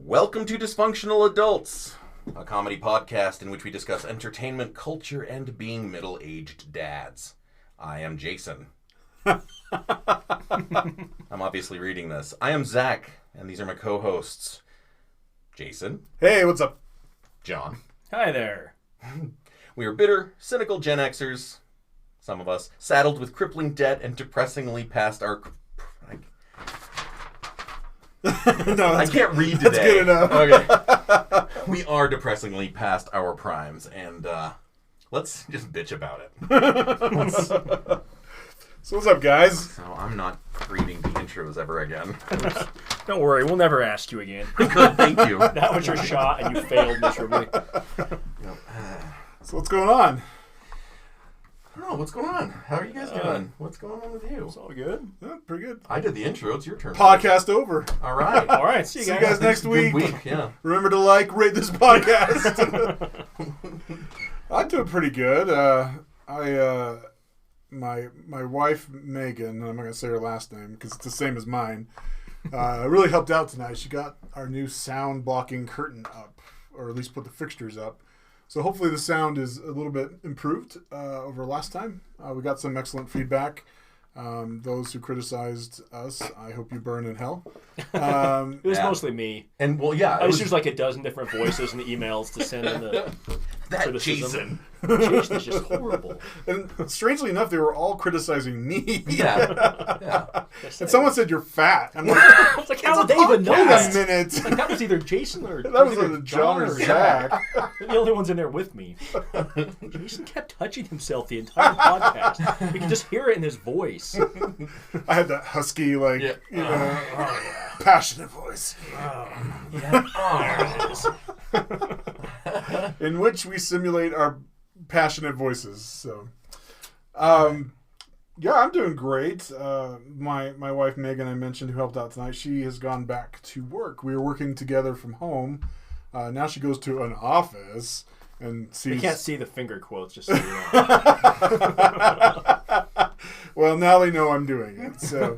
Welcome to Dysfunctional Adults, a comedy podcast in which we discuss entertainment, culture, and being middle-aged dads. I am Jason. I'm obviously reading this. I am Zach, and these are my co-hosts. Jason. Hey, what's up? John. Hi there. We are bitter, cynical Gen-Xers, some of us, saddled with crippling debt and depressingly past our... I can't read today. That's good enough. Okay. We are depressingly past our primes, and let's just bitch about it. So what's up, guys? So I'm not reading the intros ever again. Don't worry, we'll never ask you again. Good, thank you. That was your shot, and you failed miserably. So what's going on? I don't know, what's going on? How are you guys doing? What's going on with you? It's all good. Yeah, pretty good. I did the intro. It's your turn. Podcast over. All right. All right, see you See you guys. guys next Good week. week, yeah. Remember to rate this podcast. I'm doing pretty good. My wife Megan, I'm not gonna say her last name because it's the same as mine. Really helped out tonight. She got our new sound blocking curtain up, or at least put the fixtures up. So hopefully the sound is a little bit improved over last time. We got some excellent feedback. Those who criticized us, I hope you burn in hell. It was mostly me. And well, yeah, I just used like a dozen different voices and emails to send in the that criticism. Jason. Jason is just horrible. And strangely enough, they were all criticizing me. Yeah. And someone said you're fat. I'm like, I was like, how would they even know wait a that? minute. Like, that was either Jason or That was either either John or Zach. Zach. They're the only ones in there with me. Jason kept touching himself the entire podcast. You could just hear it in his voice. I had that husky, like, Yeah. you know, passionate voice. There it is. In which we simulate our passionate voices. So, yeah, I'm doing great. My wife Megan, I mentioned, who helped out tonight, she has gone back to work. We were working together from home. Now she goes to an office and sees. You can't see the finger quotes, just so you know. Well, now they know I'm doing it. So,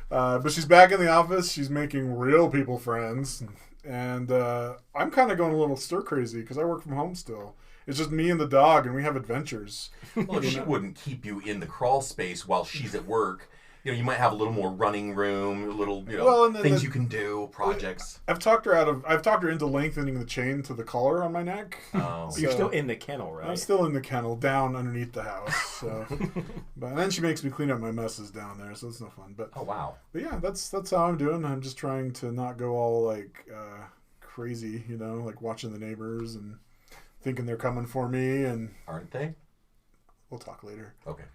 but she's back in the office. She's making real people friends, and I'm kind of going a little stir crazy because I work from home still. It's just me and the dog, and we have adventures. Well, she wouldn't keep you in the crawl space while she's at work. You know, you might have a little more running room, a little, things you can do, projects. I've talked her into lengthening the chain to the collar on my neck. Oh. You're still in the kennel, right? I'm still in the kennel, down underneath the house. So, but then she makes me clean up my messes down there, so it's no fun. But Oh, wow. But yeah, that's how I'm doing. I'm just trying to not go all like crazy, like watching the neighbors and thinking they're coming for me. And Aren't they? we'll talk later. Okay.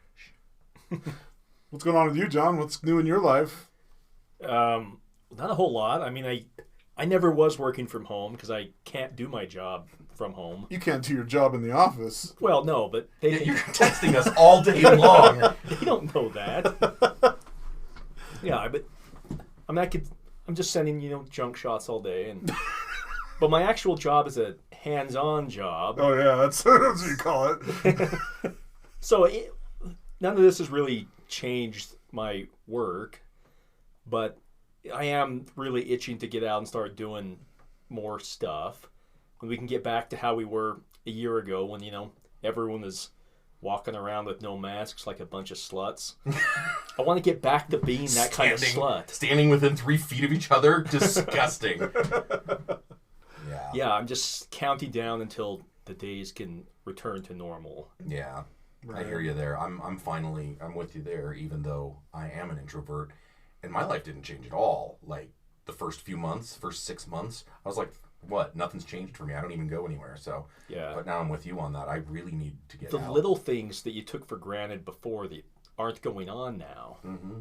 What's going on with you, John? What's new in your life? Not a whole lot. I mean, I never was working from home because I can't do my job from home. You can't do your job in the office. Well, no, but You're texting us all day long. they don't know that. Yeah, but I'm just sending junk shots all day, but my actual job is a hands-on job. Oh yeah, that's what you call it. So none of this has really changed my work, but I am really itching to get out and start doing more stuff. When we can get back to how we were a year ago when, everyone was walking around with no masks like a bunch of sluts. I want to get back to being that kind of slut. Standing within 3 feet of each other? Disgusting. Yeah, I'm just counting down until the days can return to normal. Yeah. Right. I hear you there. I'm with you there, even though I am an introvert, and my life didn't change at all. Like the first 6 months, I was like, what? Nothing's changed for me. I don't even go anywhere. So Yeah. But now I'm with you on that. I really need to get The out. little things that you took for granted before that aren't going on now. Mm-hmm.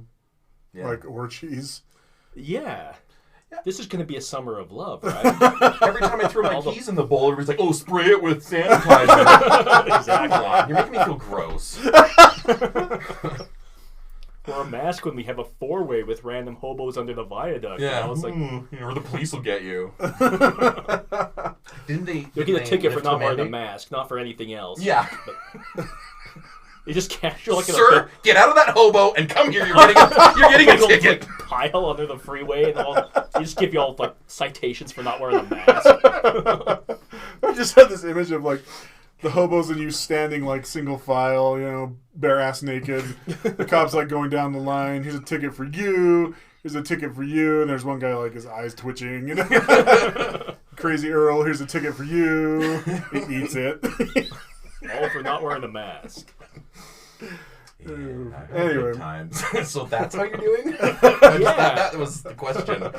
Yeah. Like orgies. Yeah. This is going to be a summer of love, right? Every time I throw my keys in the bowl, everybody's like, "Oh, spray it with sanitizer." Exactly. You're making me feel gross. Or a mask when we have a four-way with random hobos under the viaduct. Yeah. It's like, or the police will get you. Didn't they? you'll get a ticket for lift not wearing a mandate? mask, not for anything else. Yeah. You just casual like Sir, get out of that hobo and come here. You're getting a ticket. Like, pile under the freeway, and they just give you all like citations for not wearing a mask. I just had this image of like the hobos and you standing like single file, bare ass naked. The cops like going down the line. Here's a ticket for you. Here's a ticket for you. And there's one guy like his eyes twitching. Crazy Earl. Here's a ticket for you. He eats it. All for not wearing a mask. Yeah, anyway, times. So that's how you're doing? Yeah. That was the question.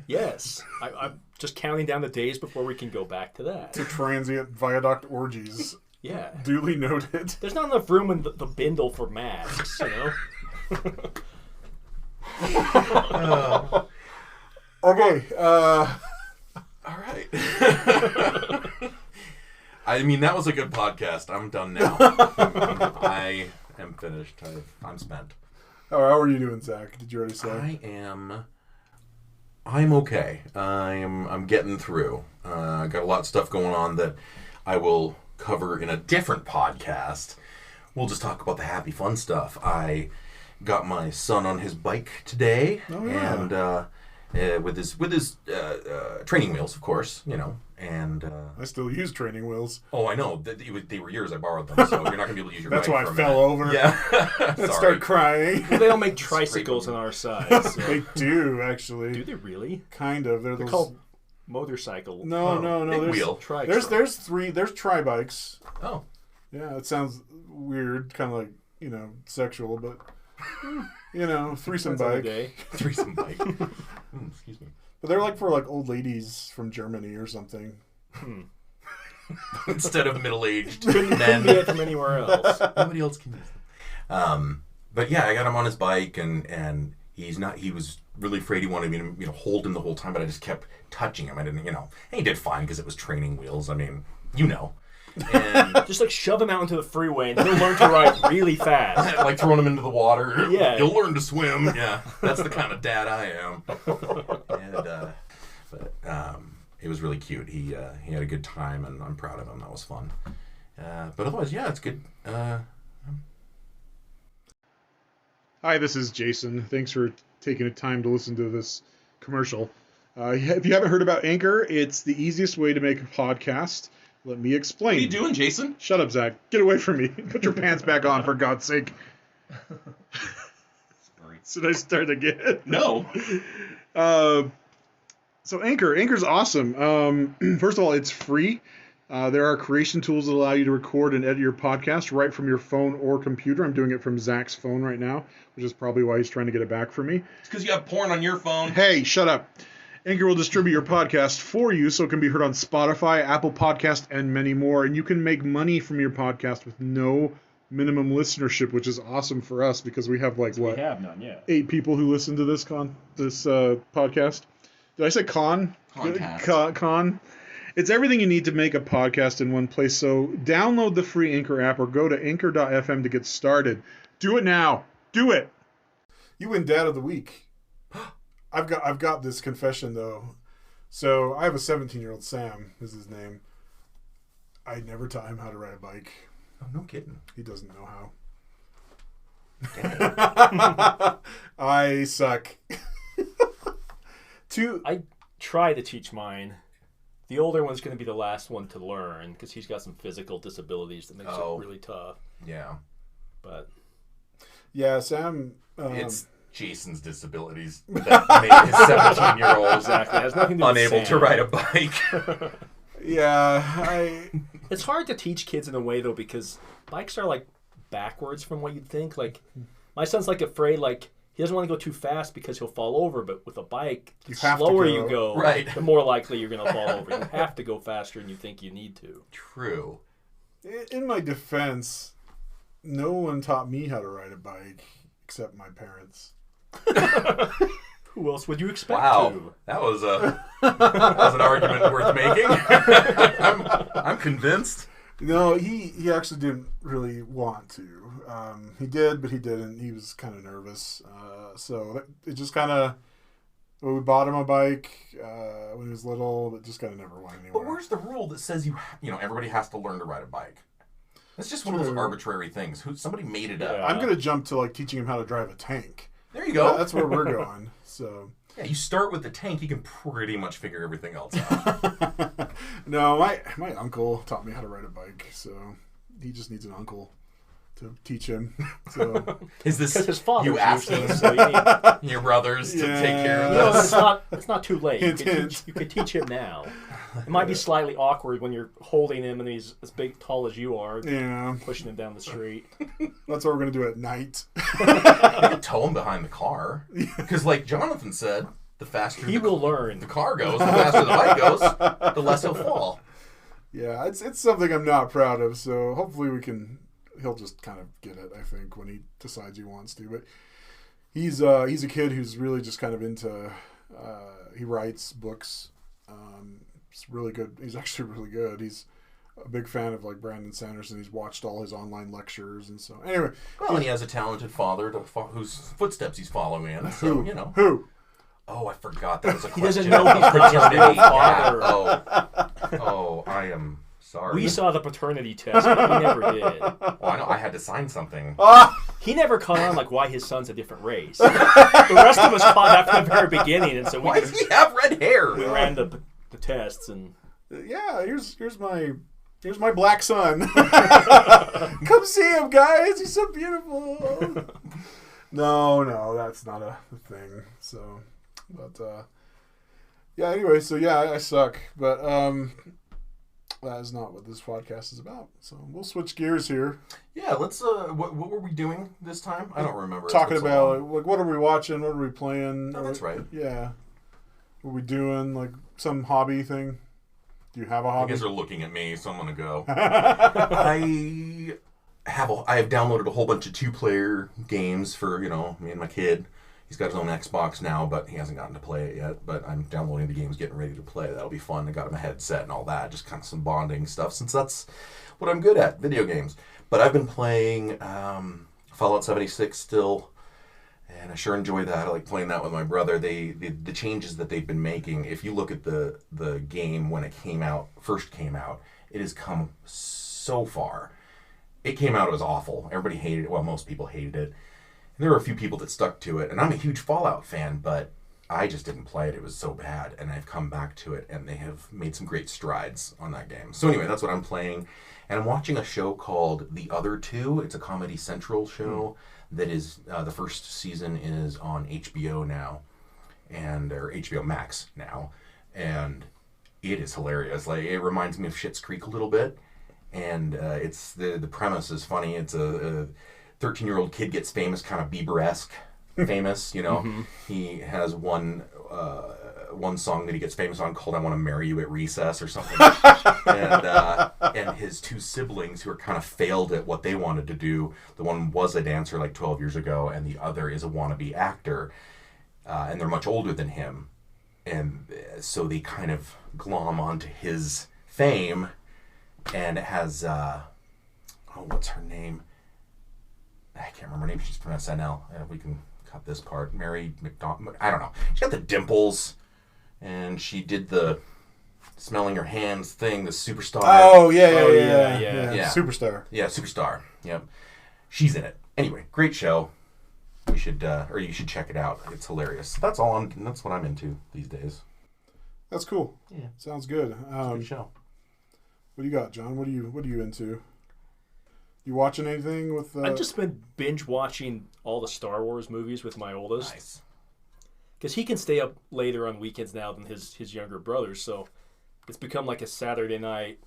Yes. I'm just counting down the days before we can go back to that. to transient viaduct orgies. Yeah. Duly noted. There's not enough room in the bindle for masks, Okay. All right. I mean, that was a good podcast. I'm done now. I am finished. I'm spent. Oh, how are you doing, Zach? Did you already say? I'm okay. I'm getting through. Got a lot of stuff going on that I will cover in a different podcast. We'll just talk about the happy, fun stuff. I got my son on his bike today, and with his training wheels, of course, and I still use training wheels. Oh, I know. They were yours. I borrowed them, so you're not gonna be able to use your That's bike why for I a fell minute. over. Yeah. I start crying. Well, they don't make tricycles in our size. So. They do, actually. Do they really? Kind of. They're called motorcycle. No. Big There's wheel. There's three. There's tri-bikes. Oh. Yeah, it sounds weird, kind of like sexual, but threesome bike. Threesome bike. Excuse me. But they're like for like old ladies from Germany or something. Instead of middle-aged Couldn't men. get from anywhere else. Nobody else can use them. But yeah, I got him on his bike, and he was really afraid. He wanted me to hold him the whole time, but I just kept touching him. I didn't, and he did fine because it was training wheels. I mean, And just like shove him out into the freeway and he'll learn to ride really fast. like throwing him into the water. Yeah. He'll learn to swim. Yeah. That's the kind of dad I am. And it was really cute. He had a good time, and I'm proud of him. That was fun. But otherwise, yeah, it's good. Hi, this is Jason. Thanks for taking the time to listen to this commercial. If you haven't heard about Anchor, it's the easiest way to make a podcast. Let me explain. What are you doing, Jason? Shut up, Zach. Get away from me. Put your pants back on, for God's sake. Should I start again? No. So Anchor's awesome. First of all, it's free. There are creation tools that allow you to record and edit your podcast right from your phone or computer. I'm doing it from Zach's phone right now, which is probably why he's trying to get it back from me. It's because you have porn on your phone. Hey, shut up. Anchor will distribute your podcast for you so it can be heard on Spotify, Apple Podcast, and many more. And you can make money from your podcast with no minimum listenership, which is awesome for us because we have We have none, yeah. 8 people who listen to this podcast. Did I say con? Con. It's everything you need to make a podcast in one place. So download the free Anchor app or go to anchor.fm to get started. Do it now. Do it. You win Dad of the Week. I've got this confession though. So I have a 17-year-old, Sam is his name. I never taught him how to ride a bike. Oh, no kidding. He doesn't know how. I suck. I try to teach mine. The older one's going to be the last one to learn because he's got some physical disabilities that makes it really tough. Yeah. But yeah, Sam. It's Jason's disabilities that made his 17-year-old exactly. It has nothing to do with unable Sam. to ride a bike. Yeah, It's hard to teach kids in a way though because bikes are like backwards from what you'd think. Like my son's like afraid he doesn't want to go too fast because he'll fall over. But with a bike, the slower you go, right, the more likely you're going to fall over. You have to go faster than you think you need to. True. In my defense, no one taught me how to ride a bike except my parents. Who else would you expect to? That was an argument worth making. I'm convinced. No, he actually didn't really want to. He did, but he didn't. He was kind of nervous. So it just kind of... Well, we bought him a bike when he was little, but just kind of never went anywhere. But where's the rule that says everybody has to learn to ride a bike? It's just one of those arbitrary things. Somebody made it up. I'm gonna jump to like teaching him how to drive a tank. There you go. That's where we're going. So yeah, you start with the tank, you can pretty much figure everything else out. no, my uncle taught me how to ride a bike, so he just needs an uncle to teach him. So is this his father? You asked usually, so you need, your brothers to take care of no, this? it's not too late. You could teach him now. It might be slightly awkward when you're holding him and he's as big, tall as you are. Yeah, pushing him down the street. That's what we're gonna do at night. You can tow him behind the car, because like Jonathan said, the faster he will learn. The car goes, the faster the bike goes, the less he'll fall. Yeah, it's something I'm not proud of. So hopefully he'll just kind of get it. I think when he decides he wants to, but he's a kid who's really just kind of into. He writes books. He's really good. He's actually really good. He's a big fan of like Brandon Sanderson. He's watched all his online lectures, and so anyway. Well, and he has a talented father whose footsteps he's following in. So who. Oh, I forgot that was a question. He doesn't know he's paternity father. Oh, I am sorry. We saw the paternity test, but he never did. Well, I know I had to sign something. He never caught on like why his son's a different race. The rest of us caught that from the very beginning, and so why does he have red hair? We ran the tests and yeah, here's my black son. Come see him, guys. He's so beautiful. No, that's not a thing. So, but yeah. Anyway, so yeah, I suck, but that is not what this podcast is about. So we'll switch gears here. Yeah, let's. What were we doing this time? I don't remember. Talking about like what are we watching? What are we playing? Oh, that's right. Yeah. What are we doing? Like some hobby thing? Do you have a hobby? You guys are looking at me, so I'm gonna go. I have downloaded a whole bunch of 2-player games for me and my kid. He's got his own Xbox now, but he hasn't gotten to play it yet. But I'm downloading the games, getting ready to play. That'll be fun. I got him a headset and all that, just kind of some bonding stuff, since that's what I'm good at, video games. But I've been playing Fallout 76 still. And I sure enjoy that. I like playing that with my brother. The changes that they've been making, if you look at the game when it first came out, it has come so far. It came out, it was awful. Everybody hated it. Well, most people hated it. And there were a few people that stuck to it. And I'm a huge Fallout fan, but I just didn't play it. It was so bad. And I've come back to it, and they have made some great strides on that game. So anyway, that's what I'm playing. And I'm watching a show called The Other Two. It's a Comedy Central show. That is, the first season is on HBO now, or HBO Max now, and it is hilarious. Like, it reminds me of Schitt's Creek a little bit, and it's the premise is funny. It's a 13-year-old kid gets famous, kind of Bieber-esque famous. Mm-hmm. He has one song that he gets famous on called "I Want to Marry You at Recess" or something. And his two siblings, who are kind of failed at what they wanted to do, the one was a dancer like 12 years ago, and the other is a wannabe actor, and they're much older than him, and so they kind of glom onto his fame. And it has what's her name? I can't remember her name. She's from SNL. We can cut this part. Mary McDonald. I don't know. She got the dimples. And she did the smelling her hands thing, the Superstar. Oh, yeah. Superstar. Yeah, Superstar. Yep. She's in it. Anyway, great show. You should check it out. It's hilarious. That's what I'm into these days. That's cool. Yeah. Sounds good. It's a good show. What do you got, John? What are you into? You watching anything with I've just been binge watching all the Star Wars movies with my oldest. Nice. Because he can stay up later on weekends now than his younger brothers, so it's become like a Saturday night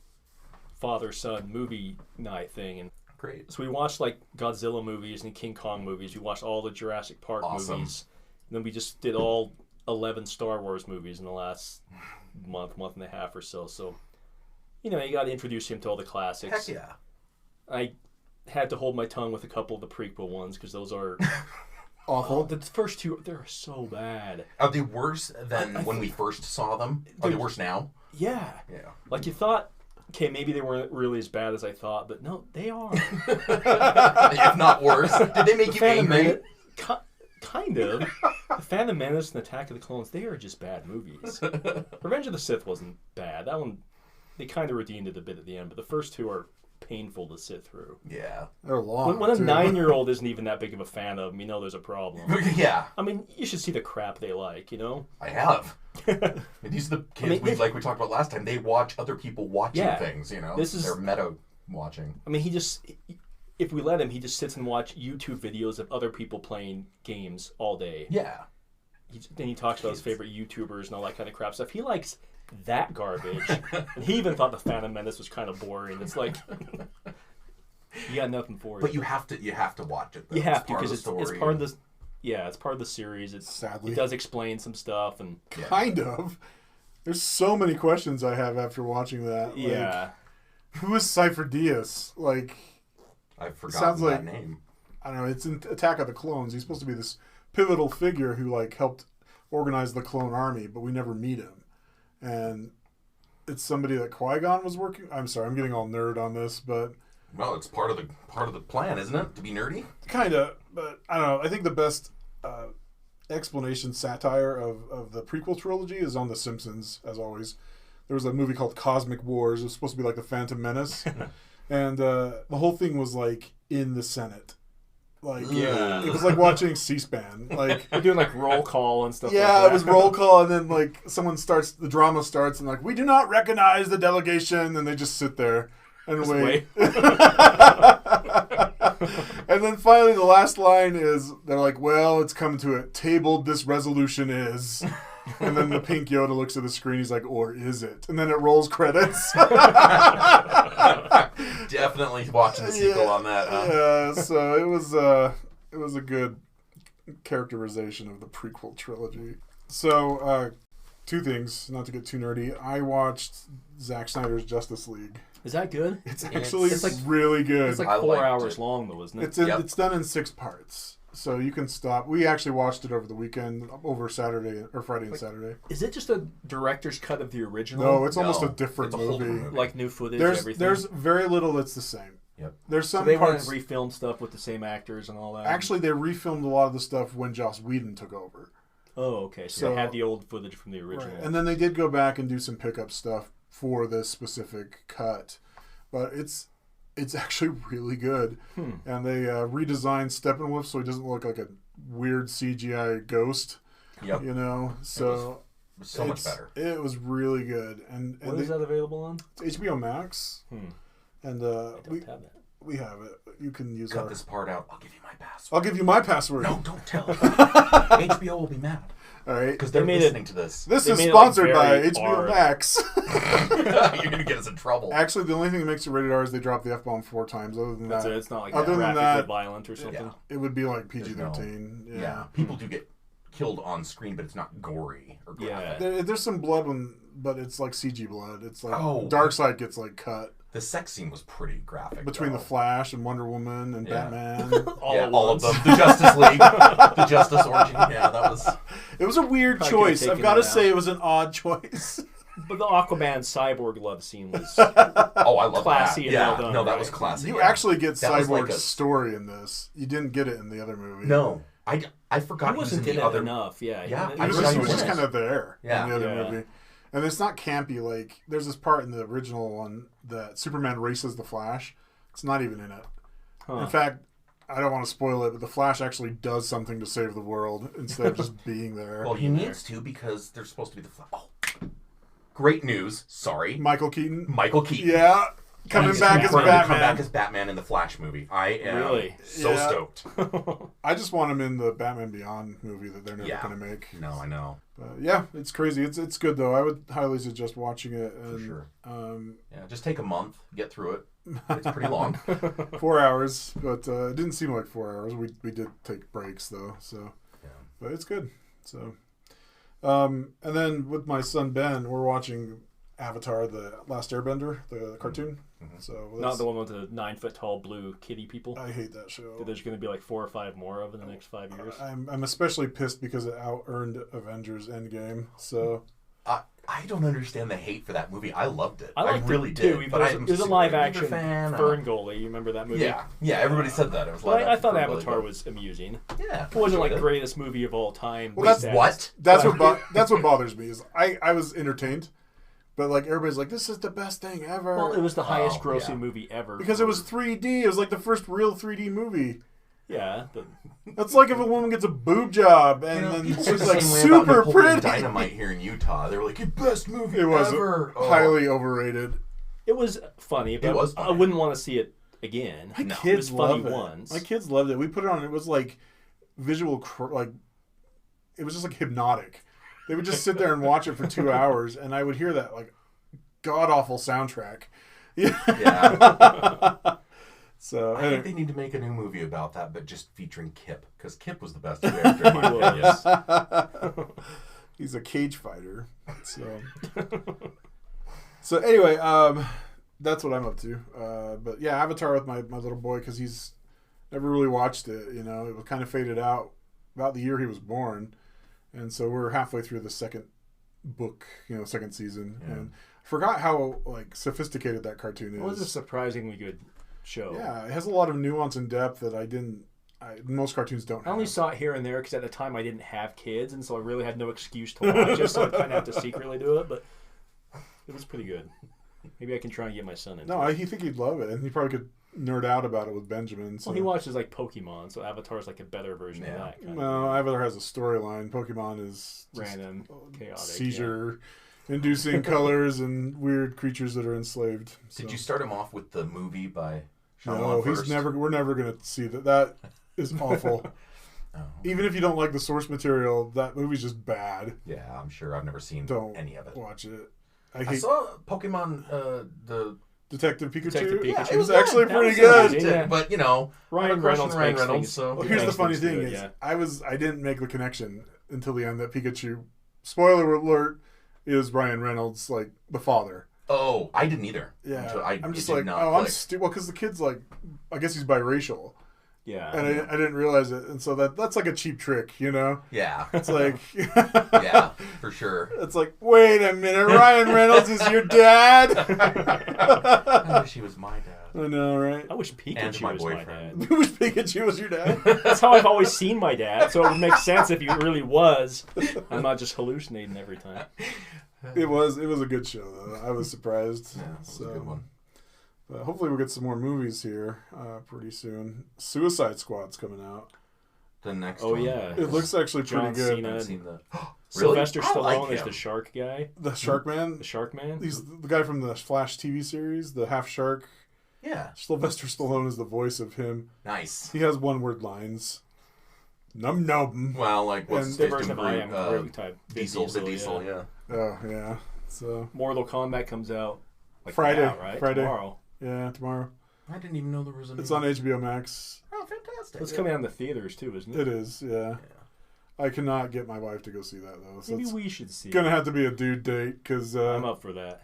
father-son movie night thing. And great. So we watched like Godzilla movies and King Kong movies. We watched all the Jurassic Park movies. And then we just did all 11 Star Wars movies in the last month and a half or so. So, you got to introduce him to all the classics. Heck yeah. I had to hold my tongue with a couple of the prequel ones because those are... awful. The first two, they're so bad. Are they worse than when we first saw them? Are they worse now? Yeah. Yeah. Like you thought, okay, maybe they weren't really as bad as I thought, but no, they are. If not worse. Did they make you angry? Kind of. The Phantom Menace and Attack of the Clones, they are just bad movies. Revenge of the Sith wasn't bad. That one, they kind of redeemed it a bit at the end, but the first two are painful to sit through. Yeah. They're long. When a too. 9-year-old isn't even that big of a fan of them, you know there's a problem. Yeah. I mean, you should see the crap they like, you know? I have. And these are the kids, like we talked about last time, they watch other people watching things, you know? They're meta watching. I mean, if we let him, he just sits and watch YouTube videos of other people playing games all day. Yeah. Then he talks about his favorite YouTubers and all that kind of crap stuff. He likes that garbage. And he even thought the Phantom Menace was kind of boring. It's like, you got nothing for it. But you have to watch it, though. You have to, because it's part of the... Yeah, it's part of the series. Sadly. It does explain some stuff. And Kind of. There's so many questions I have after watching that. Yeah. Like, who is Cypher Diaz? Like... I've forgotten like, that name. I don't know. It's in Attack of the Clones. He's supposed to be this pivotal figure who like helped organize the clone army, but we never meet him. And it's somebody that Qui-Gon was working. I'm sorry, I'm getting all nerd on this, but Well, it's part of the plan, isn't it? To be nerdy. kind of. But I don't know. I think the best explanation satire of the prequel trilogy is on The Simpsons, as always. There was a movie called Cosmic Wars. It was supposed to be like the Phantom Menace. And the whole thing was like in the Senate. Like Yeah. it was like watching C-SPAN. Like They're doing like roll call and stuff like yeah, that. it was roll call, and then like the drama starts, and like we do not recognize the delegation, and they just sit there and Just wait. wait. And then finally, the last line is they're like, "Well, it's coming to it. Tabled. This resolution is." And then the pink Yoda looks at the screen. He's like, "Or is it?" And then it rolls credits. Definitely watching the sequel on that. Huh? Yeah, so it was a good characterization of the prequel trilogy. So, two things, not to get too nerdy. I watched Zack Snyder's Justice League. Is that good? It's actually it's like really good. It's like I 4 liked hours it. long, though, isn't it? It's done in 6 parts. So you can stop. We actually watched it over the weekend, over Saturday or Friday and Saturday. Is it just a director's cut of the original? No, it's almost a different it's a whole movie. different movie. Like new footage, There's everything? very little that's the same. Yep. There's So some they want parts. to refilm stuff with the same actors and all that? Actually, they refilmed a lot of the stuff when Joss Whedon took over. Oh, okay. So they had the old footage from the original. Right. And then they did go back and do some pickup stuff for this specific cut. But it's actually really good. And they redesigned Steppenwolf so he doesn't look like a weird CGI ghost. Yep. You know? So It was so much better. It was really good. And What is that available on? It's HBO Max. And I don't have that. we have it. You can use Cut this part out. I'll give you my password. I'll give you my password. No, don't tell. HBO will be mad. All right. Because they're made listening to this. This They is made it, like, sponsored by very HBO R. Max. You're going to get us in trouble. Actually, the only thing that makes it rated R is they drop the F-bomb 4 times. Other than That's that, it. It's not like Other than graphically that, violent or something. Yeah. it would be like There's PG-13. no- yeah. People do get killed on screen, but it's not gory or graphic. There's some blood, but it's like CG blood. It's like Oh. Darkseid gets like cut The sex scene was pretty graphic. between though. the Flash and Wonder Woman and Yeah. Batman. all of them. The Justice League. The Justice Origin. Yeah, that was... It was a weird Probably could've choice. I've taken got to that say it was an odd choice. But the Aquaman cyborg love scene was Oh, I love Classy that. and Yeah, well done, no, that right? was classy. You yeah. actually get That was Cyborg's like a- story in this. You didn't get it in the other movie. No, I he forgot he was in wasn't in the it other... enough. Yeah, Yeah, He I was, forgot he he was just was. kind of there Yeah. in the other Yeah. movie. And it's not campy. Like, there's this part in the original one that Superman races the Flash. It's not even in it. Huh. In fact, I don't want to spoil it, but the Flash actually does something to save the world instead of just being there. Well, he needs to because they're supposed to be the... Oh, great news. Sorry. Michael Keaton. Michael Keaton. Yeah. Coming He's back as confirmed to Batman. come back as Batman in the Flash movie. I am Really? so Yeah. stoked. I just want him in the Batman Beyond movie that they're never Yeah. going to make. No, I know. But yeah, it's crazy. It's good, though. I would highly suggest watching it. And, For sure. Yeah, just take a month, get through it. It's pretty long. 4 hours, but it didn't seem like 4 hours. We did take breaks, though. So, Yeah. But it's good. So, and then with my son Ben, we're watching Avatar: The Last Airbender, the cartoon. So Not the one with the 9-foot-tall blue kitty people. I hate that show. There's going to be like 4 or 5 more of in the next 5 years. I'm especially pissed because it out-earned Avengers Endgame. So I don't understand the hate for that movie. I loved it. I liked really it did. too. But It was a live action fan. Fern Goalie. You remember that movie? Yeah, everybody said that. It was But live I action thought Fern Avatar Gully, was amusing. but- Yeah. It wasn't like enjoyed it. greatest movie of all time. Well, Wait, that's What? that's what bothers me is I was entertained, But like everybody's like, this is the best thing ever. Well, it was the highest grossing movie ever. Because it was 3D. It was like the first real 3D movie. Yeah. But... That's like if a woman gets a boob job and then people she's were like the same way super about Napoleon pretty. Dynamite here in Utah. They were like, best movie It was ever. highly overrated. It was funny, but It was funny. I wouldn't want to see it again. My It kids was funny loved it. once. My kids loved it. We put it on. It was like visual, like it was just like hypnotic. They would just sit there and watch it for 2 hours, and I would hear that like god awful soundtrack. Yeah. So I think they need to make a new movie about that, but just featuring Kip, because Kip was the best character in my opinion. he's a cage fighter. So anyway, that's what I'm up to. But yeah, Avatar with my little boy, because he's never really watched it. You know, it was kind of faded out about the year he was born, and so we're halfway through the second book, second season, and forgot how like sophisticated that cartoon is. It was a surprisingly good show. Yeah, it has a lot of nuance and depth that most cartoons don't have. I only saw it here and there because at the time I didn't have kids, and so I really had no excuse to watch it, so I kind of had to secretly do it, but it was pretty good. Maybe I can try and get my son into it. I think he'd love it, and he probably could nerd out about it with Benjamin. So. Well, he watches like Pokemon, so Avatar is like a better version of that. No, Avatar has a storyline. Pokemon is random, chaotic, seizure-inducing colors and weird creatures that are enslaved. So. Did you start him off with the movie by Shyamalan No, first? we're never going to see that. That is awful. Even if you don't like the source material, that movie's just bad. Yeah, I'm sure. I've never seen any of it. Watch it. I saw Pokemon, the Detective Pikachu. Yeah, it was actually pretty good. Yeah. But Ryan Reynolds. So here's the funny thing is, I didn't make the connection until the end that Pikachu, spoiler alert, is Ryan Reynolds, like the father. Oh, I didn't either. Yeah, I'm just like, I'm stupid. Well, because the kid's like, I guess he's biracial. Yeah, and I didn't realize it, and so that's like a cheap trick, Yeah, it's like, yeah, for sure. It's like, wait a minute, Ryan Reynolds is your dad. I wish he was my dad. I know, right? I wish Pikachu was my dad. You wish Pikachu was your dad? That's how I've always seen my dad, so it would make sense if he really was. I'm not just hallucinating every time. It was a good show, though. I was surprised. Yeah, it was a good one. But hopefully we'll get some more movies here pretty soon. Suicide Squad's coming out. The next one. one. Yeah. It looks actually pretty good. Cena I've seen the... Sylvester Really? Stallone is the shark guy. The Shark Man? The Shark Man? He's the guy from the Flash TV series, the half shark. Yeah. Sylvester Stallone is the voice of him. Nice. He has one-word lines. Num num. Well, like what's the version of I Am Groot type. Diesel, yeah. Oh yeah. So Mortal Kombat comes out Friday, now, right? Friday. Tomorrow. Yeah, tomorrow. I didn't even know there was a. It's on HBO Max. Oh, fantastic! It's coming out in the theaters too, isn't it? It is. Yeah. I cannot get my wife to go see that though. So maybe we should see. Gonna have to be a dude date because I'm up for that.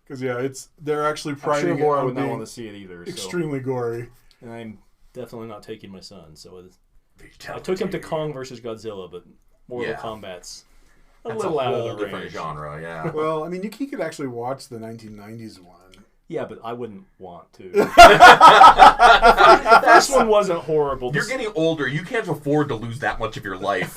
Because they're actually I'm priding sure Laura would not want to see it either. Extremely gory. And I'm definitely not taking my son. So I took him to Kong versus Godzilla, but Mortal Kombat's a little out of the different range. genre. Yeah. Well, I mean, he could actually watch the 1990s one. Yeah, but I wouldn't want to. The first one wasn't horrible. You're getting older. You can't afford to lose that much of your life.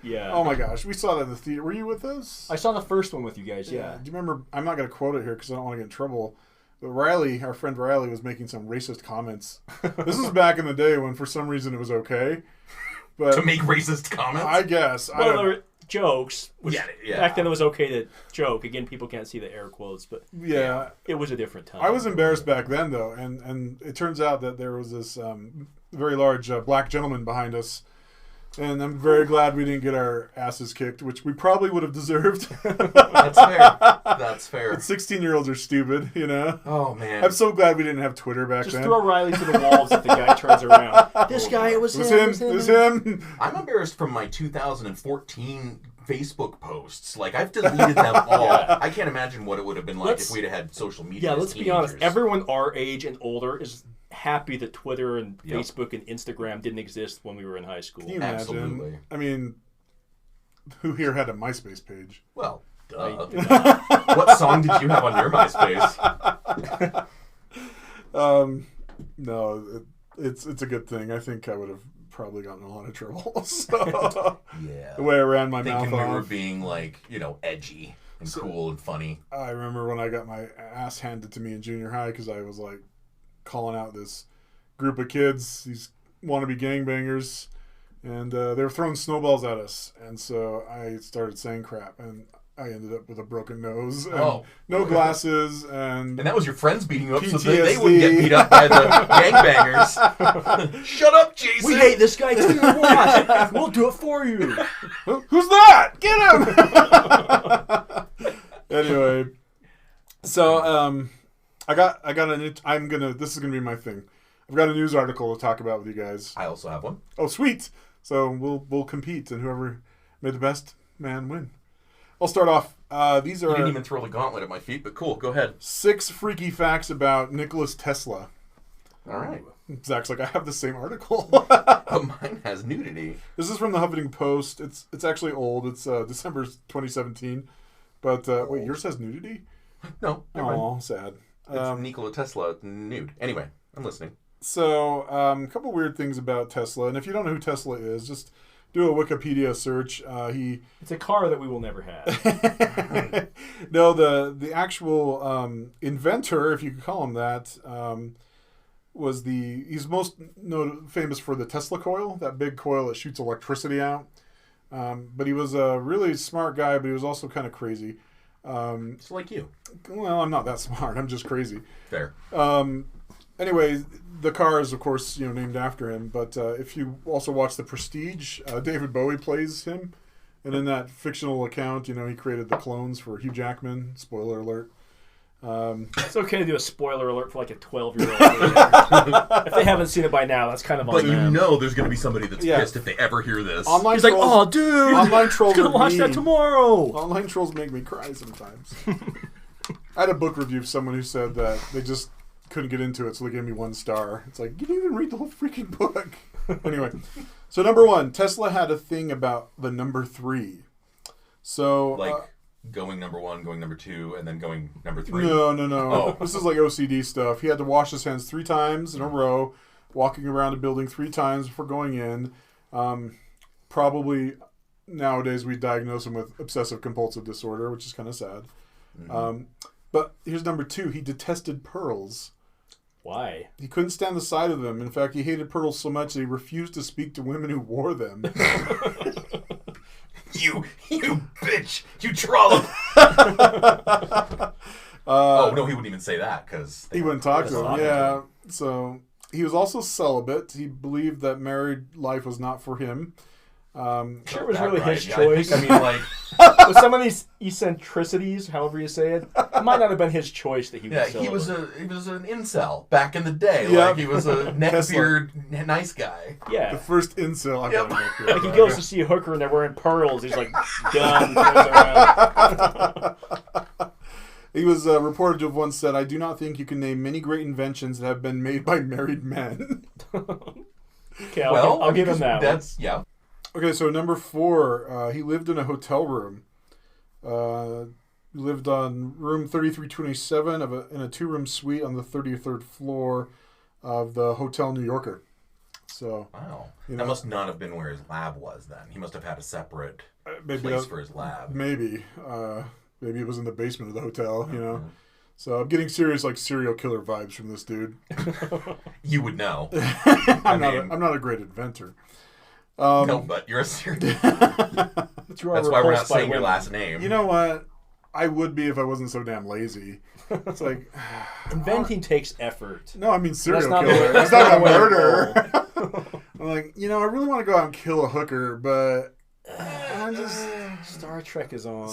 Yeah. Oh my gosh, we saw that in the theater. Were you with us? I saw the first one with you guys. Yeah. Do you remember? I'm not going to quote it here because I don't want to get in trouble. But Riley, our friend Riley, was making some racist comments. This was back in the day when, for some reason, it was okay. But to make racist comments? I guess. Well, there were jokes. Yeah. Back then, it was okay to joke. Again, people can't see the air quotes, but yeah, it was a different time. I was embarrassed back then, though, and it turns out that there was this very large black gentleman behind us. And I'm very glad we didn't get our asses kicked, which we probably would have deserved. That's fair. That's fair. But 16-year-olds are stupid, Oh, man. I'm so glad we didn't have Twitter back then. Just throw Riley to the walls if the guy turns around. This guy, it was him. It was him. I'm embarrassed from my 2014 Facebook posts. Like, I've deleted them all. Yeah. I can't imagine what it would have been like if we'd have had social media. Yeah, let's be honest. Everyone our age and older is happy that Twitter and Facebook and Instagram didn't exist when we were in high school. Can you imagine? Absolutely. I mean, who here had a MySpace page? Well, duh. What song did you have on your MySpace? No, it's a good thing. I think I would have probably gotten in a lot of trouble. So, yeah. The way I ran my mouth thinking we were off. being, like, edgy. and cool and funny. I remember when I got my ass handed to me in junior high because I was like calling out this group of kids, these wannabe gangbangers, and they were throwing snowballs at us. And so I started saying crap, and I ended up with a broken nose and no glasses. And that was your friends beating you up so PTSD. that they wouldn't get beat up by the gangbangers. Shut up, Jason! We hate this guy too. Watch. We'll do it for you. Who's that? Get him! Anyway, so this is gonna be my thing. I've got a news article to talk about with you guys. I also have one. Oh, sweet! So we'll compete, and whoever made the best man win. I'll start off. These are You didn't even throw the gauntlet at my feet, but cool. Go ahead. 6 freaky facts about Nikola Tesla. All right. Zach's like, I have the same article. But mine has nudity. This is from the Huffington Post. It's actually old. It's December 2017. But wait, yours has nudity? No. Never mind. Oh, sad. It's Nikola Tesla nude. Anyway, I'm listening. So, a couple weird things about Tesla. And if you don't know who Tesla is, just do a Wikipedia search. It's a car that we will never have. No, the actual inventor, if you could call him that, he's most famous for the Tesla coil, that big coil that shoots electricity out. But he was a really smart guy, but he was also kind of crazy. It's like you. Well, I'm not that smart. I'm just crazy. Fair. Anyway, the car is, of course, named after him. But if you also watch The Prestige, David Bowie plays him. And in that fictional account, he created the clones for Hugh Jackman. Spoiler alert. It's okay to do a spoiler alert for like a 12-year-old. If they haven't seen it by now, that's kind of on But them. there's going to be somebody that's pissed if they ever hear this. Online He's like, trolls, oh, dude, online trolls I'm going to are watch that mean. tomorrow. Online trolls make me cry sometimes. I had a book review of someone who said that they just couldn't get into it, so they gave me 1 star. It's like, you didn't even read the whole freaking book. Anyway, so number 1, Tesla had a thing about the number 3. So going number 1, going number 2, and then going number 3. No. Oh. This is like OCD stuff. He had to wash his hands 3 times in a row, walking around a building 3 times before going in. Probably nowadays we diagnose him with obsessive compulsive disorder, which is kind of sad. Mm-hmm. But here's number 2. He detested pearls. Why? He couldn't stand the sight of them. In fact, he hated pearls so much that he refused to speak to women who wore them. You bitch! You trollop! Oh, no, he wouldn't even say that, because... He wouldn't talk to him, yeah. So, he was also celibate. He believed that married life was not for him. Sure, it was really his Yeah, choice. I think, like... With some of these eccentricities, however you say it might not have been his choice that he was celibate. he was an incel back in the day. Yeah. Like, he was a neckbeard nice guy. Yeah. The first incel I've ever met. Like, he goes to see a hooker and they're wearing pearls. He's like, done. Turns around. He was reported to have once said, I do not think you can name many great inventions that have been made by married men. Okay, I'll give him that one. That's, yeah. Okay, so number 4, he lived in a hotel room. He lived on room 3327 in a 2-room suite on the 33rd floor of the Hotel New Yorker. So, wow. That must not have been where his lab was then. He must have had a separate place for his lab. Maybe. Maybe it was in the basement of the hotel, So I'm getting serious serial killer vibes from this dude. You would know. I'm not a great inventor. No, but you're a serial killer. That's why we're not saying your last name. You know what? I would be if I wasn't so damn lazy. It's like... Inventing takes effort. No, I mean serial That's killer. It's not a murder. I'm like, I really want to go out and kill a hooker, but... I'm just... Star Trek is on.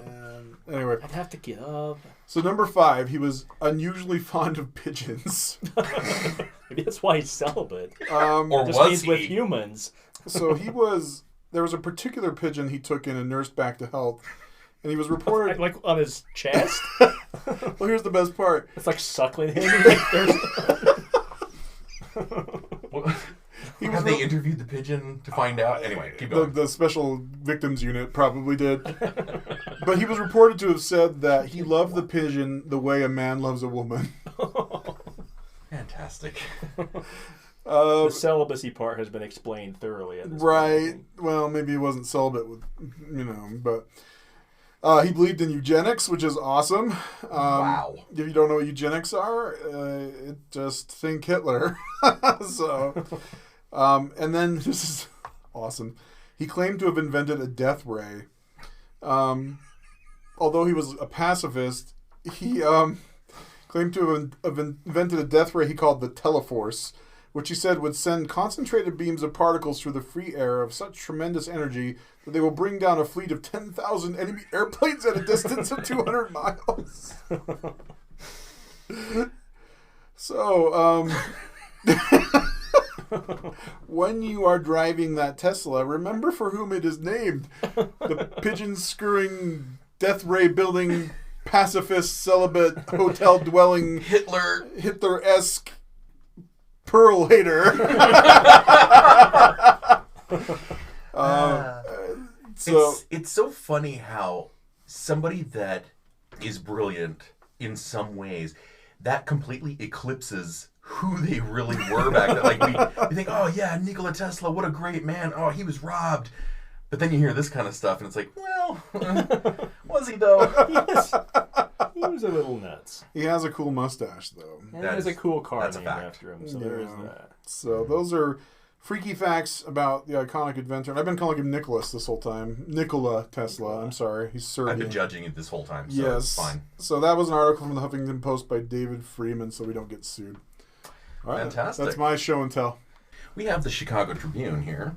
And anyway. I'd have to get up. So number 5, he was unusually fond of pigeons. Maybe that's why he's celibate. Or just was means he? with humans. So there was a particular pigeon he took in and nursed back to health. And he was reported... Like on his chest? Well, here's the best part. It's like suckling him. Have they interviewed the pigeon to find out? Anyway, keep going. The special victims unit probably did. But he was reported to have said that he loved the pigeon the way a man loves a woman. Fantastic. The celibacy part has been explained thoroughly at this right. point. Well, maybe he wasn't celibate with, but He believed in eugenics, which is awesome. Wow. If you don't know what eugenics are, just think Hitler. So, and then this is awesome. He claimed to have invented a death ray. Although he was a pacifist, he claimed to have invented a death ray he called the Teleforce, which he said would send concentrated beams of particles through the free air of such tremendous energy that they will bring down a fleet of 10,000 enemy airplanes at a distance of 200 miles. So, when you are driving that Tesla, remember for whom it is named. The pigeon-screwing, death ray building, pacifist, celibate, hotel-dwelling, Hitler-esque Pearl hater. It's so funny how somebody that is brilliant in some ways, that completely eclipses who they really were back then. Like we think, oh yeah, Nikola Tesla, what a great man. Oh, he was robbed. But then you hear this kind of stuff, and it's like, well, was he though? He was a little nuts. He has a cool mustache, though. And he has a cool car that's a named fact. after him, so there is that. So those are freaky facts about the iconic inventor. And I've been calling him Nicholas this whole time. Nikola Tesla. I'm sorry. He's Serbian. I've been judging it this whole time, so yes. it's fine. So that was an article from the Huffington Post by David Freeman, so we don't get sued. All right, Fantastic. That's my show and tell. We have the Chicago Tribune here.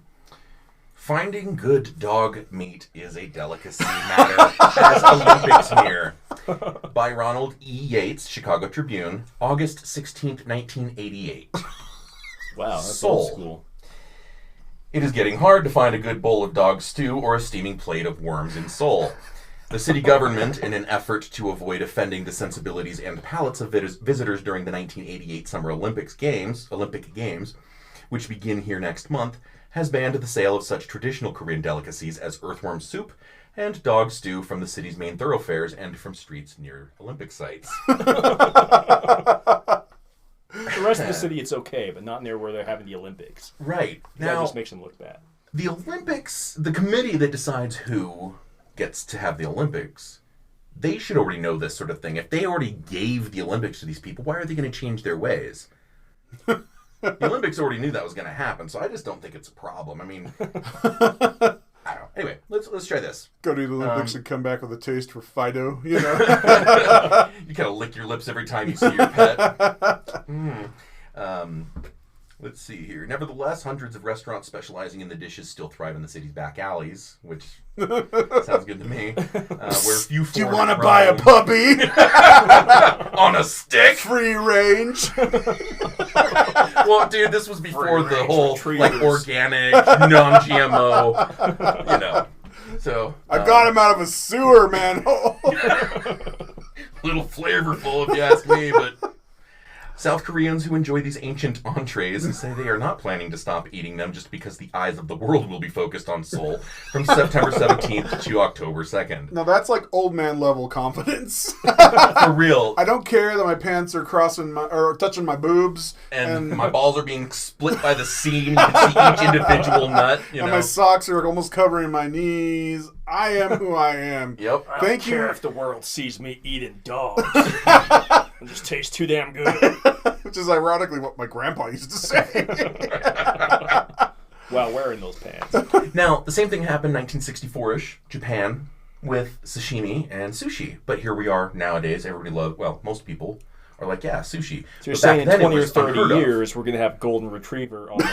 Finding good dog meat is a delicacy matter as Olympics near. By Ronald E. Yates, Chicago Tribune, August 16th, 1988. Wow, that's Seoul. old school. It is getting hard to find a good bowl of dog stew or a steaming plate of worms in Seoul. The city government, in an effort to avoid offending the sensibilities and palates of visitors during the 1988 Summer Olympic Games, which begin here next month, has banned the sale of such traditional Korean delicacies as earthworm soup and dog stew from the city's main thoroughfares and from streets near Olympic sites. The rest of the city, it's okay, but not near where they're having the Olympics. Right. That just makes them look bad. The Olympics, the committee that decides who gets to have the Olympics, they should already know this sort of thing. If they already gave the Olympics to these people, why are they going to change their ways? The Olympics already knew that was going to happen, so I just don't think it's a problem. I mean, I don't know. Anyway, let's try this. Go to the Olympics and come back with a taste for Fido, you know? You kind of lick your lips every time you see your pet. Let's see here. Nevertheless, hundreds of restaurants specializing in the dishes still thrive in the city's back alleys, which sounds good to me. Where few Do you want to buy a puppy? On a stick? Free range. Well, dude, this was before the whole retrievers. organic, non-GMO, you know. So I got him out of a sewer manhole. little flavorful, if you ask me, but South Koreans who enjoy these ancient entrees say they are not planning to stop eating them just because the eyes of the world will be focused on Seoul from September 17th to October 2nd. Now that's like old man level confidence. For real. I don't care that my pants are touching my boobs. And my balls are being split by the seam. You can see each individual nut, you and know. my socks are almost covering my knees. I am who I am. Yep. I Thank don't care you. if the world sees me eating dogs. It just tastes too damn good. Which is ironically what my grandpa used to say. While wearing those pants. Now, the same thing happened 1964-ish, Japan, with sashimi and sushi. But here we are nowadays. Most people are like, yeah, sushi. So you're But saying back in then it 20 or was 30 unheard of. years, we're going to have golden retriever on the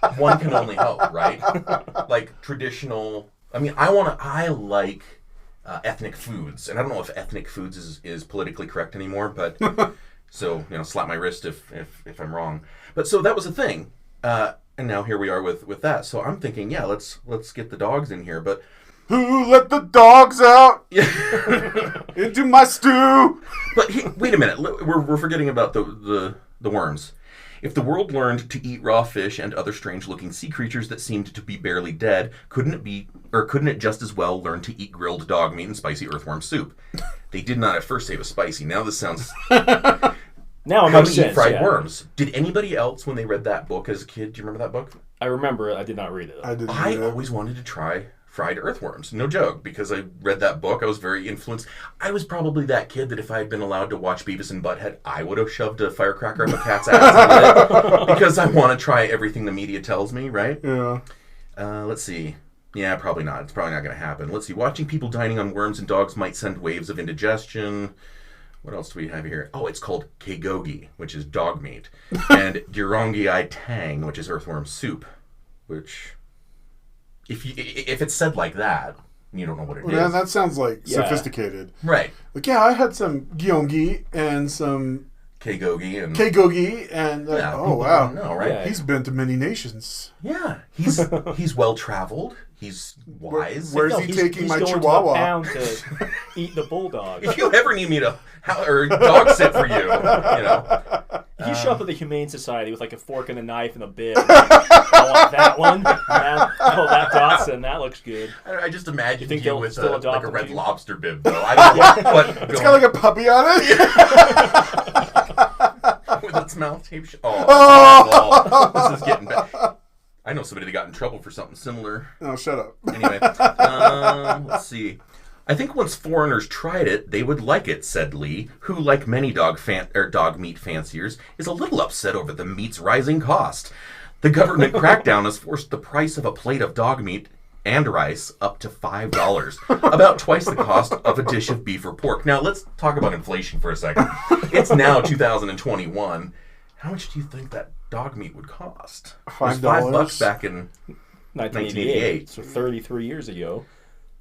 menu. One can only hope, right? Like traditional. I mean, I like ethnic foods, and I don't know if ethnic foods is politically correct anymore, but so slap my wrist if I'm wrong. But so that was a thing, and now here we are with that. So I'm thinking, yeah, let's get the dogs in here, but Who let the dogs out into my stew? But wait a minute, we're forgetting about the worms. If the world learned to eat raw fish and other strange-looking sea creatures that seemed to be barely dead, couldn't it just as well learn to eat grilled dog meat and spicy earthworm soup? They did not at first say it was spicy. Now this sounds... Now it How makes to Eat sense. Fried Yeah. Worms. Did anybody else, when they read that book as a kid, do you remember that book? I remember it. I did not read it. I didn't I do that. always wanted to try tried earthworms. No joke, because I read that book. I was very influenced. I was probably that kid that if I had been allowed to watch Beavis and Butthead, I would have shoved a firecracker up a cat's ass because I want to try everything the media tells me, right? Yeah. Let's see. Yeah, probably not. It's probably not going to happen. Let's see. Watching people dining on worms and dogs might send waves of indigestion. What else do we have here? Oh, it's called kegogi, which is dog meat, and durongi tang, which is earthworm soup. Which, if it's said like that, you don't know what it is. Yeah, that sounds like sophisticated. Right. Like, yeah, I had some gyeonggi and some kegogi and oh wow, know, right? Yeah. He's been to many nations. Yeah, he's well traveled. He's wise. Where's he taking he's my going chihuahua? To the pound to eat the bulldog. If you ever need me to dog sit for you, You show up at the Humane Society with like a fork and a knife and a bib. I want that one. That Dotson, that looks good. I just imagine you with still like a adopt red him? lobster bib, though. I don't know what It's got like a puppy on it. with its mouth taped. Oh, this is getting bad. I know somebody that got in trouble for something similar. Oh, shut up. Anyway, let's see. I think once foreigners tried it, they would like it, said Lee, who, like many dog meat fanciers, is a little upset over the meat's rising cost. The government crackdown has forced the price of a plate of dog meat and rice up to $5, about twice the cost of a dish of beef or pork. Now, let's talk about inflation for a second. It's now 2021. How much do you think that dog meat would cost? It was $5 back in 1988. So 33 years ago.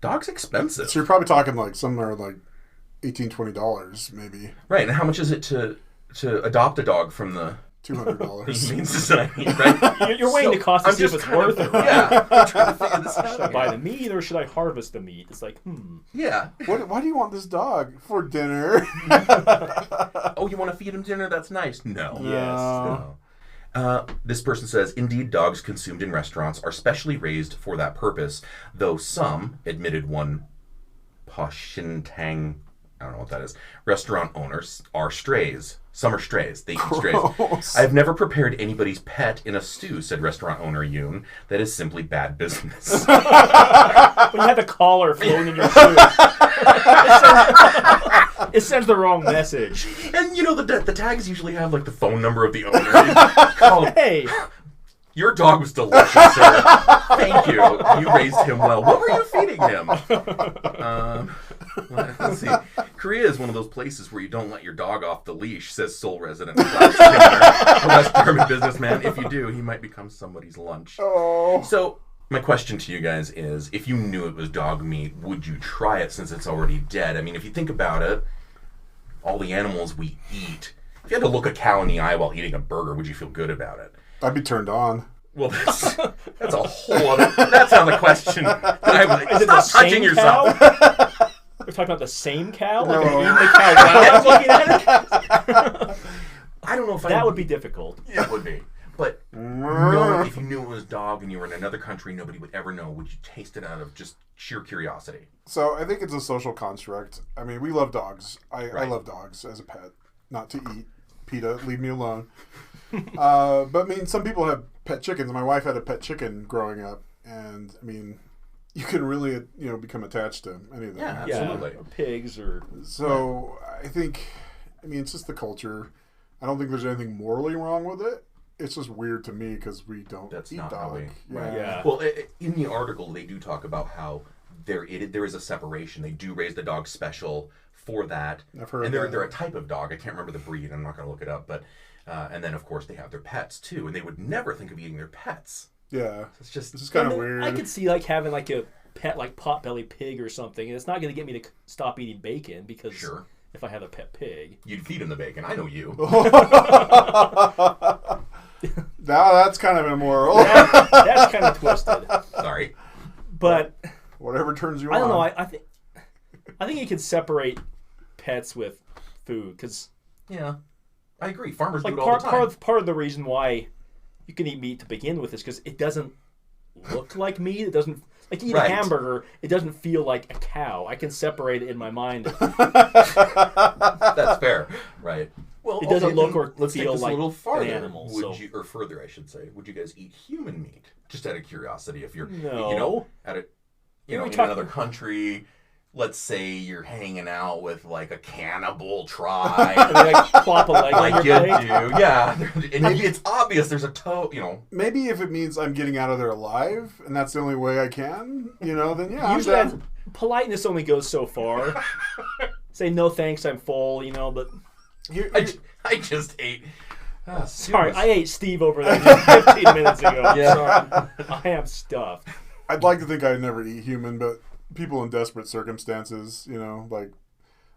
Dog's expensive. So you're probably talking like somewhere like $18, $20 maybe. Right, and how much is it to adopt a dog from the $200. Humane Society, right? You're weighing the cost to see if it's worth it, right? Yeah, I'm trying to figure this out. Should I buy the meat or should I harvest the meat? It's like, Yeah. Why do you want this dog for dinner? Oh, you want to feed him dinner? That's nice. No. Yes. No. This person says, indeed, dogs consumed in restaurants are specially raised for that purpose, though some, admitted one Poshintang, I don't know what that is, restaurant owners, are strays. Some are strays. They eat strays. I've never prepared anybody's pet in a stew, said restaurant owner Yoon. That is simply bad business. When you have the collar floating in your shoe. It sends the wrong message. And the tags usually have like the phone number of the owner. Call him, Hey, your dog was delicious, sir. Thank you. You raised him well. What were you feeding him? Let's see. Korea is one of those places where you don't let your dog off the leash, says sole resident of a West German businessman. If you do, he might become somebody's lunch. Oh. So, my question to you guys is, if you knew it was dog meat, would you try it since it's already dead? I mean, if you think about it, all the animals we eat, if you had to look a cow in the eye while eating a burger, would you feel good about it? I'd be turned on. Well, that's a whole other... That's not the question. I was like, is it the stop touching same yourself. cow? We're talking about the same cow? Like, No. are you eating the cow while I'm looking at it? I don't know if That would be difficult. It would be. But if you knew it was dog and you were in another country, nobody would ever know. Would you taste it out of just sheer curiosity? So I think it's a social construct. I mean, we love dogs. I love dogs as a pet. Not to eat. PETA, leave me alone. But I mean, some people have pet chickens. My wife had a pet chicken growing up. And I mean, you can really, become attached to any of them. Yeah, Yeah, absolutely. or pigs or... So I think, it's just the culture. I don't think there's anything morally wrong with it. It's just weird to me because we don't That's eat not dog. how we... Yeah. Yeah. Well, in the article, they do talk about how there is a separation. They do raise the dog special for that. I've heard and that. they're a type of dog. I can't remember the breed. I'm not going to look it up. But and then, of course, they have their pets, too. And they would never think of eating their pets. Yeah. It's just... It's just kind of And weird. I could see like having like a pet like potbelly pig or something. And it's not going to get me to stop eating bacon because Sure. if I have a pet pig. You'd feed him the bacon. I know you. Now that's kind of immoral. That's kind of twisted. Sorry. But Whatever turns you on. I don't know. I think you can separate pets with food because Yeah. I agree. Farmers like do it all the time. part of the reason why you can eat meat to begin with is because it doesn't look like meat. It doesn't like you eat Right. a hamburger. It doesn't feel like a cow. I can separate it in my mind. That's fair. Right. Well, It doesn't look then or let's take feel this like a little farther. an animal, Would so- you, or further, I should say, would you guys eat human meat? Just out of curiosity, if you're, No. at a, in another country. Let's say you're hanging out with like a cannibal tribe. And they like plop a leg on Like you your plate. do, yeah. And it's obvious there's a toe, Maybe if it means I'm getting out of there alive, and that's the only way I can, then yeah. Usually politeness only goes so far. Say no thanks, I'm full, but I just ate. sorry, I ate Steve over there just 15 minutes ago. Yeah. Sorry. I am stuffed. I'd like to think I'd never eat human, but people in desperate circumstances, like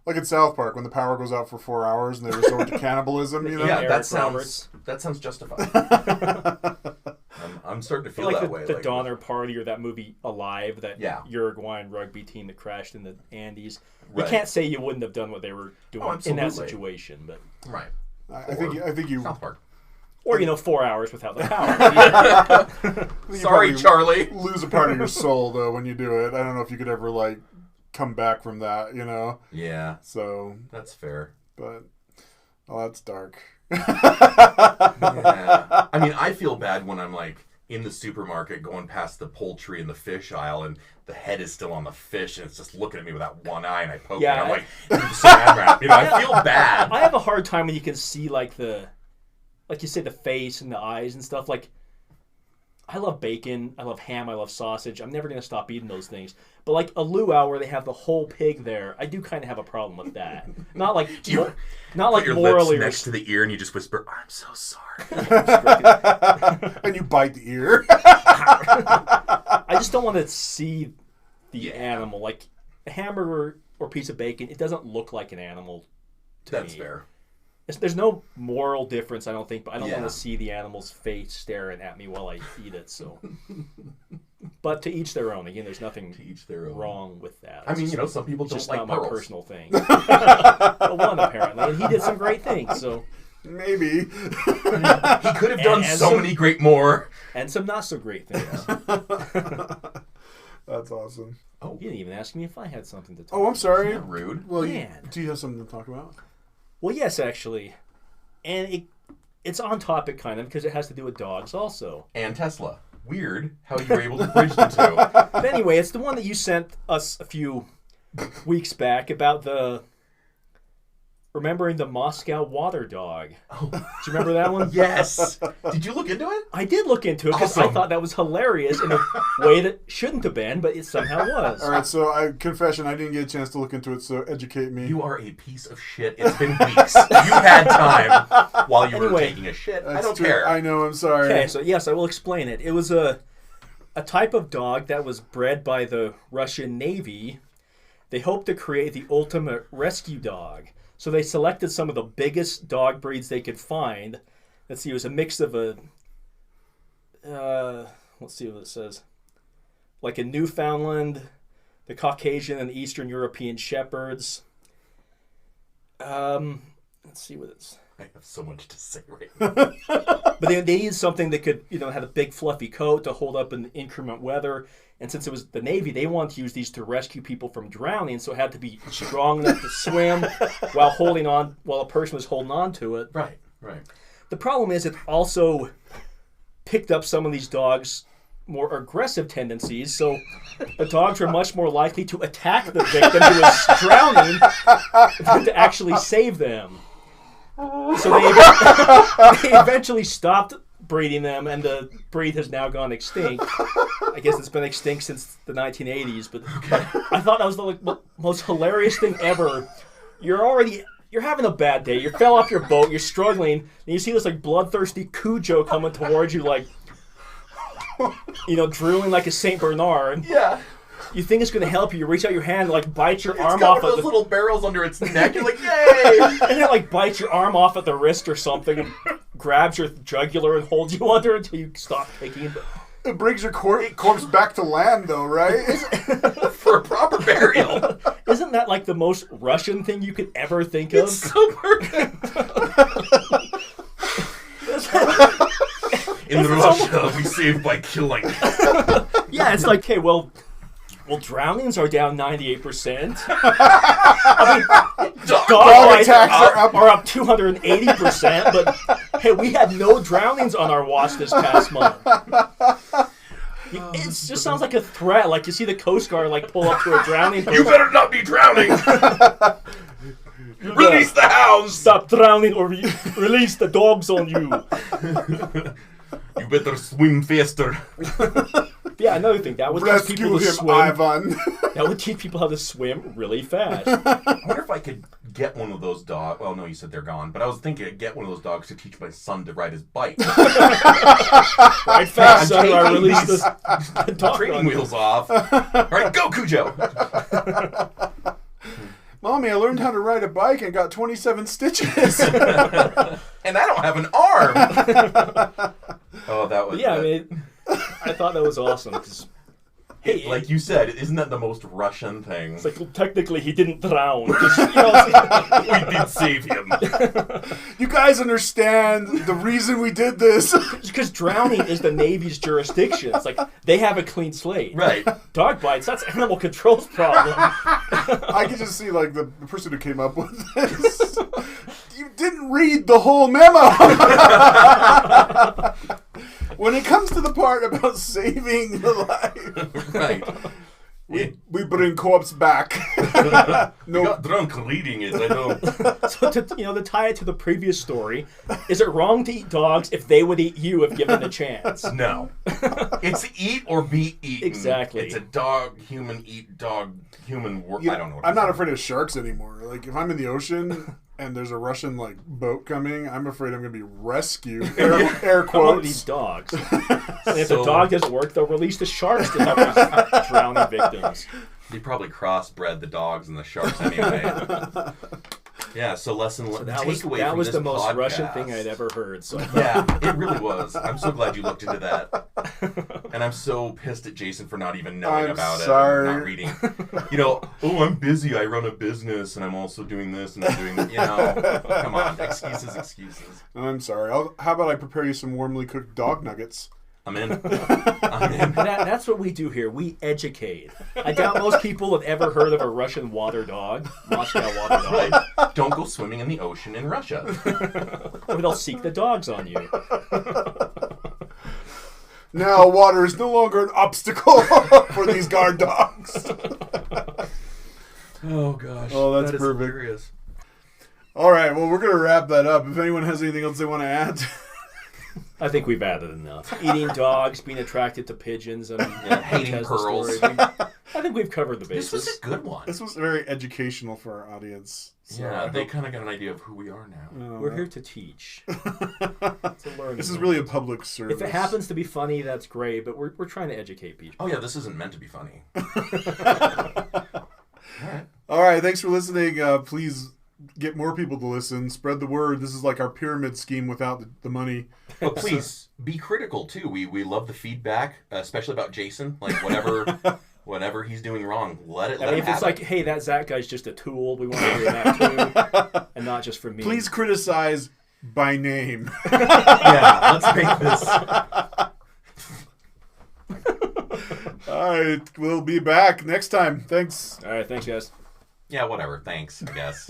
in South Park when the power goes out for 4 hours and they resort to cannibalism, Yeah, Eric that Roberts. sounds justified. I'm starting to feel Like that the, way. the Donner Party or that movie Alive, that Yeah. Uruguayan rugby team that crashed in the Andes. Right. You can't say you wouldn't have done what they were doing in that absolutely. situation, but Right. I think you. South Park. or 4 hours without the power. You Sorry, probably Charlie. Lose a part of your soul though when you do it. I don't know if you could ever come back from that, Yeah, So, that's fair. but that's dark. Yeah. I mean, I feel bad when I'm in the supermarket going past the poultry and the fish aisle and the head is still on the fish and it's just looking at me with that one eye and I poke it. I'm like, Saran wrap. I feel bad. I have a hard time when you can see like you say, the face and the eyes and stuff. I love bacon, I love ham, I love sausage. I'm never gonna stop eating those things. But a luau where they have the whole pig there, I do kind of have a problem with that. Not like not like Put your morally lips next to the ear and you just whisper, "I'm so sorry." And you bite the ear. I just don't want to see the animal. Like a hamburger or piece of bacon, it doesn't look like an animal to That's me. fair. There's no moral difference, I don't think, but I don't Yeah. want to see the animal's face staring at me while I eat it. So, but to each their own. Again, there's nothing To each their own. wrong with that. I mean, It's some people don't just like not my pearls. personal thing. Well, one apparently, and he did some great things. So, Maybe. He could have done And so some- many great more. and some not so great things. That's awesome. You didn't even ask me if I had something to talk. Oh, I'm sorry. Isn't that rude? Well, Man. do you have something to talk about? Well, yes, actually, and it's on topic kind of because it has to do with dogs also. And Tesla. Weird how you were able to bridge the two. But anyway, it's the one that you sent us a few weeks back about remembering the Moscow water dog. Oh. Do you remember that one? Yes. Did you look into it? I did look into it because I Awesome. thought that was hilarious in a way that shouldn't have been, but it somehow was. All right, so confession, I didn't get a chance to look into it, so educate me. You are a piece of shit. It's been weeks. You had time while you were Anyway, taking a shit. I That's don't true. care. I know, I'm sorry. Okay, so yes, I will explain it. It was a type of dog that was bred by the Russian Navy. They hoped to create the ultimate rescue dog. So they selected some of the biggest dog breeds they could find. Let's see, it was a mix of let's see what it says. Like a Newfoundland, the Caucasian and Eastern European Shepherds. Let's see what it's... I have so much to say right now. But they needed something that could, have a big fluffy coat to hold up in inclement weather. And since it was the Navy, they wanted to use these to rescue people from drowning. So it had to be strong enough to swim while a person was holding on to it. Right. The problem is it also picked up some of these dogs' more aggressive tendencies. So the dogs were much more likely to attack the victim who was drowning than to actually save them. So they eventually stopped breeding them, and the breed has now gone extinct. I guess it's been extinct since the 1980s, but I thought that was the most hilarious thing ever. You're having a bad day. You fell off your boat. You're struggling, and you see this bloodthirsty Cujo coming towards you, drooling like a Saint Bernard. Yeah. You think it's going to help you. You reach out your hand, and, bite your It's arm got off one at of those the little barrels under its neck. You're like, yay! and it bites your arm off at the wrist or something, and grabs your jugular and holds you under until you stop kicking. It brings your corpse back to land, though, right? For a proper burial. Isn't that the most Russian thing you could ever think of? It's so perfect. In Russia, we save by killing. Yeah, it's okay, well, drownings are down 98%. I mean, dog bites attacks are up 280%, but hey, we had no drownings on our watch this past month. It just sounds like a threat. Like you see the Coast Guard like pull up to a drowning person. You better not be drowning. Release the hounds. Stop drowning or release the dogs on you. You better swim faster. Yeah, another thing that would teach people to swim. Ivan. That would teach people how to swim really fast. I wonder if I could get one of those dogs. Well, no, you said they're gone. But I was thinking I'd get one of those dogs to teach my son to ride his bike. Ride fast, son, or I release the dog training wheels off. All right, go, Cujo. Mommy, I learned how to ride a bike and got 27 stitches. And I don't have an arm. Oh, that was... Yeah, I mean, I thought that was awesome. Hey, like you said, isn't that the most Russian thing? It's like, well, technically, he didn't drown. We did save him. You guys understand the reason we did this? Because drowning is the Navy's jurisdiction. It's like, they have a clean slate. Right. Dog bites, that's animal control's problem. I can just see, like, the person who came up with this. You didn't read the whole memo. When it comes to the part about saving the life, Right. we bring corpse back. I got drunk reading it. I don't... So to tie it to the previous story, is it wrong to eat dogs if they would eat you if given a chance? No. It's eat or be eaten. Exactly. It's a dog, human, eat, dog, human work. I don't know what I'm not afraid of sharks anymore. Like, if I'm in the ocean and there's a Russian, like, boat coming, I'm afraid I'm going to be rescued. Air Come on with these quotes. dogs. And if the dog doesn't work, they'll release the sharks to help these drowning victims. They probably crossbred the dogs and the sharks anyway. Yeah, so That was the most Russian thing I'd ever heard. So Yeah, it really was. I'm so glad you looked into that. And I'm so pissed at Jason for not even knowing about sorry. it and not reading. You know, oh, I'm busy. I run a business and I'm also doing this and I'm doing that. You know, come on. Excuses. I'm sorry. How about I prepare you some warmly cooked dog nuggets? I'm in. I'm in. That's what we do here. We educate. I doubt most people have ever heard of a Russian water dog, Moscow water dog. Right. Don't go swimming in the ocean in Russia. Or they'll seek the dogs on you. Now water is no longer an obstacle for these guard dogs. Oh, gosh. Oh, that's that is perfect. hilarious. All right, well, we're going to wrap that up. If anyone has anything else they want to add. I think we've added enough. Eating dogs, being attracted to pigeons, and hating Tez's pearls. story. I think we've covered the bases. This was a good one. This was very educational for our audience. So Yeah, they kind of got an idea of who we are now. We're here to teach. To learn. This is really a public service. If it happens to be funny, that's great, but we're trying to educate people. Oh, yeah, this isn't meant to be funny. All right, thanks for listening. Please get more people to listen. Spread the word. This is like our pyramid scheme without the money. But please, be critical, too. We love the feedback, especially about Jason. Like, whatever he's doing wrong, let him if it's like, hey, that Zach guy's just a tool, we want to hear that too, and not just for me. Please criticize by name. Yeah, let's make this. All right, we'll be back next time. Thanks. All right, thanks, guys. Yeah, whatever. Thanks, I guess.